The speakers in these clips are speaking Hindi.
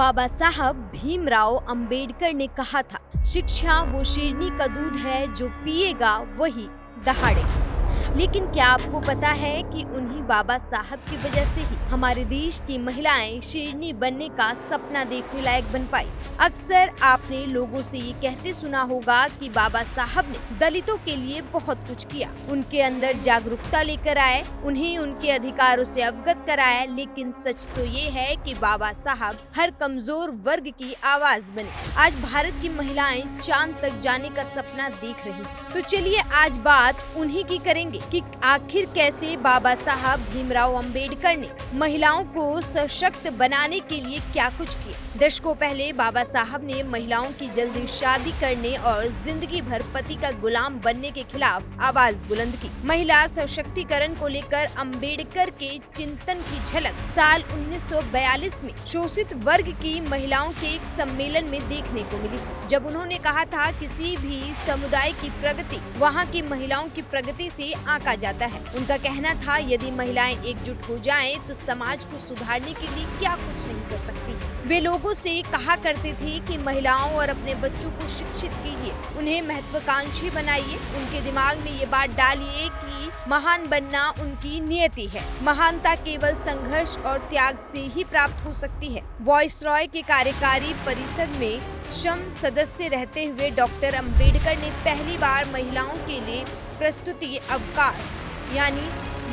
बाबा साहब भीमराव अंबेडकर ने कहा था, शिक्षा वो शेरनी का दूध है जो पिएगा वही दहाड़ेगा। लेकिन क्या आपको पता है कि उन्हीं बाबा साहब की वजह से ही हमारे देश की महिलाएं शेरनी बनने का सपना देखने लायक बन पाई। अक्सर आपने लोगों से ये कहते सुना होगा कि बाबा साहब ने दलितों के लिए बहुत कुछ किया, उनके अंदर जागरूकता लेकर आए, उन्हें उनके अधिकारों से अवगत कराया। लेकिन सच तो ये है कि बाबा साहब हर कमजोर वर्ग की आवाज बने। आज भारत की महिलाएं चांद तक जाने का सपना देख रही हैं। तो चलिए आज बात उन्हीं की करेंगे कि आखिर कैसे बाबा साहब भीमराव अंबेडकर ने महिलाओं को सशक्त बनाने के लिए क्या कुछ किया। दशकों पहले बाबा साहब ने महिलाओं की जल्दी शादी करने और जिंदगी भर पति का गुलाम बनने के खिलाफ आवाज बुलंद की। महिला सशक्तिकरण को लेकर अंबेडकर के चिंतन की झलक साल 1942 में शोषित वर्ग की महिलाओं के एक सम्मेलन में देखने को मिली, जब उन्होंने कहा था किसी भी समुदाय की प्रगति वहाँ की महिलाओं की प्रगति से आंका जाता है। उनका कहना था यदि महिलाएं एकजुट हो जाएं तो समाज को सुधारने के लिए क्या कुछ नहीं कर सकती है। वे लोगों से कहा करते थे कि महिलाओं और अपने बच्चों को शिक्षित कीजिए, उन्हें महत्वाकांक्षी बनाइए, उनके दिमाग में ये बात डालिए कि महान बनना उनकी नियति है, महानता केवल संघर्ष और त्याग से ही प्राप्त हो सकती है। वॉइसरॉय के कार्यकारी परिषद में श्रम सदस्य रहते हुए डॉक्टर अंबेडकर ने पहली बार महिलाओं के लिए प्रस्तुति अवकाश यानी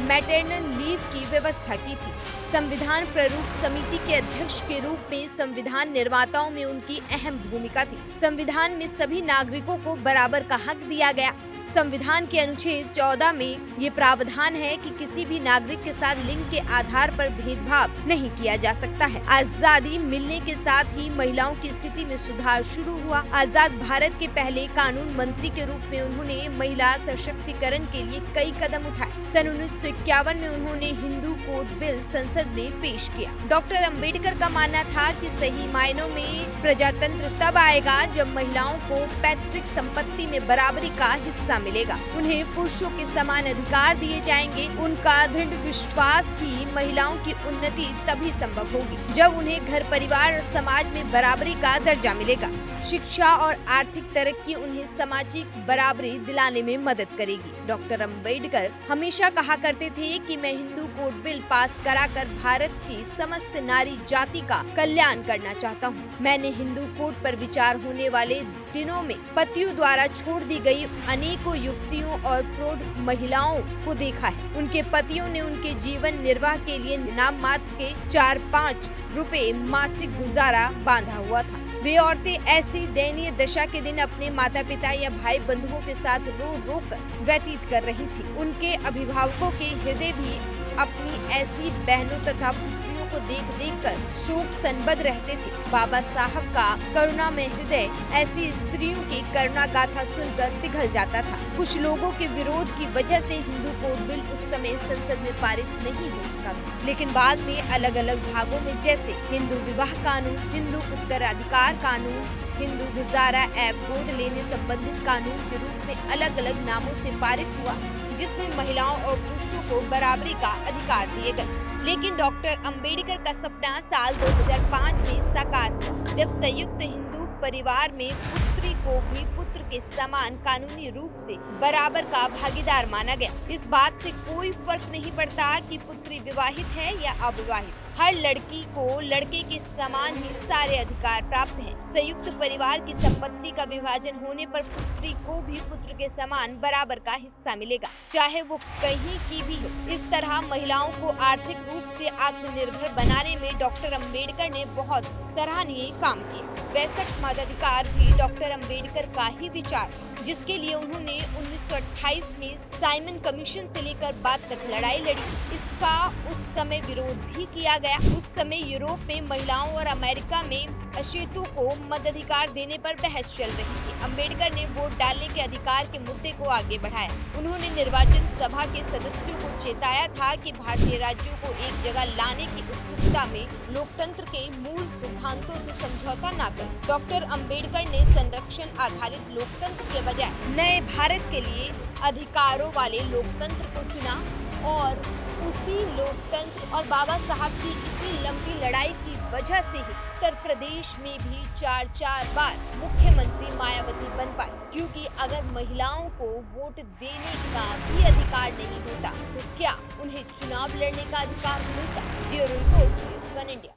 मैटरनल लीव की व्यवस्था की थी। संविधान प्रारूप समिति के अध्यक्ष के रूप में संविधान निर्माताओं में उनकी अहम भूमिका थी। संविधान में सभी नागरिकों को बराबर का हक दिया गया। संविधान के अनुच्छेद 14 में ये प्रावधान है कि किसी भी नागरिक के साथ लिंग के आधार पर भेदभाव नहीं किया जा सकता है। आजादी मिलने के साथ ही महिलाओं की स्थिति में सुधार शुरू हुआ। आजाद भारत के पहले कानून मंत्री के रूप में उन्होंने महिला सशक्तिकरण के लिए कई कदम उठाए। सन 1951 में उन्होंने हिंदू कोड बिल संसद में पेश किया। डॉक्टर अंबेडकर का मानना था कि सही मायनों में प्रजातंत्र तब आएगा जब महिलाओं को पैतृक संपत्ति में बराबरी का हिस्सा मिलेगा, उन्हें पुरुषों के समान अधिकार दिए जाएंगे। उनका दृढ़ विश्वास ही महिलाओं की उन्नति तभी संभव होगी जब उन्हें घर परिवार और समाज में बराबरी का दर्जा मिलेगा। शिक्षा और आर्थिक तरक्की उन्हें सामाजिक बराबरी दिलाने में मदद करेगी। डॉक्टर अंबेडकर हमेशा कहा करते थे कि मैं हिंदू कोड बिल पास कराकर भारत की समस्त नारी जाति का कल्याण करना चाहता हूँ। मैंने हिंदू कोड पर विचार होने वाले दिनों में पतियों द्वारा छोड़ दी गई अनेकों युवतियों और प्रौढ़ महिलाओं को देखा है। उनके पतियों ने उनके जीवन निर्वाह के लिए नाम मात्र के 4-5 रुपए मासिक गुजारा बांधा हुआ था। वे औरतें ऐसी दयनीय दशा के दिन अपने माता पिता या भाई बंधुओं के साथ रो रो कर व्यतीत कर रही थी। उनके अभिभावकों के हृदय भी अपनी ऐसी बहनों तथा पुत्रियों को देख देख कर शोक संबद्ध रहते थे। बाबा साहब का करुणा में हृदय ऐसी स्त्रियों की करुणा गाथा सुनकर पिघल जाता था। कुछ लोगों के विरोध की वजह से हिंदू कोड बिल उस समय संसद में पारित नहीं हो सका था, लेकिन बाद में अलग अलग भागों में जैसे हिंदू विवाह कानून, हिंदू उत्तराधिकार कानून, हिंदू गुजारा एवं गोद लेने संबंधित कानून के रूप में अलग अलग नामों से पारित हुआ, जिसमें महिलाओं और पुरुषों को बराबरी का अधिकार दिए गए। लेकिन डॉक्टर अंबेडकर का सपना साल 2005 में साकार हुआ, जब संयुक्त हिंदू परिवार में पुत्री को भी पुत्र के समान कानूनी रूप से बराबर का भागीदार माना गया। इस बात से कोई फर्क नहीं पड़ता कि पुत्री विवाहित है या अविवाहित, हर लड़की को लड़के के समान ही सारे अधिकार प्राप्त हैं। संयुक्त परिवार की संपत्ति का विभाजन होने पर पुत्री को भी पुत्र के समान बराबर का हिस्सा मिलेगा, चाहे वो कहीं की भी हो। इस तरह महिलाओं को आर्थिक रूप से आत्मनिर्भर बनाने में डॉक्टर अंबेडकर ने बहुत सराहनीय काम किया। 62 मताधिकार भी डॉक्टर अंबेडकर का ही विचार, जिसके लिए उन्होंने 1928 में साइमन कमीशन से लेकर बाद तक लड़ाई लड़ी। इसका उस समय विरोध भी किया गया। उस समय यूरोप में महिलाओं और अमेरिका में अशेतों को मताधिकार देने पर बहस चल रही थी। अंबेडकर ने वोट डालने के अधिकार के मुद्दे को आगे बढ़ाया। उन्होंने निर्वाचन सभा के सदस्यों को चेताया था कि भारतीय राज्यों को एक जगह लाने की उत्सुकता में लोकतंत्र के मूल सिद्धांतों से समझौता न करें। डॉक्टर अंबेडकर ने संरक्षण आधारित लोकतंत्र के बजाय नए भारत के लिए अधिकारों वाले लोकतंत्र को चुना और उसी लोकतंत्र और बाबा साहब की इसी लंबी लड़ाई की वजह से ही उत्तर प्रदेश में भी 4 बार मुख्यमंत्री मायावती बन पाई, क्योंकि अगर महिलाओं को वोट देने का भी अधिकार नहीं होता तो क्या उन्हें चुनाव लड़ने का अधिकार मिलता? Bureau report, news 1 India.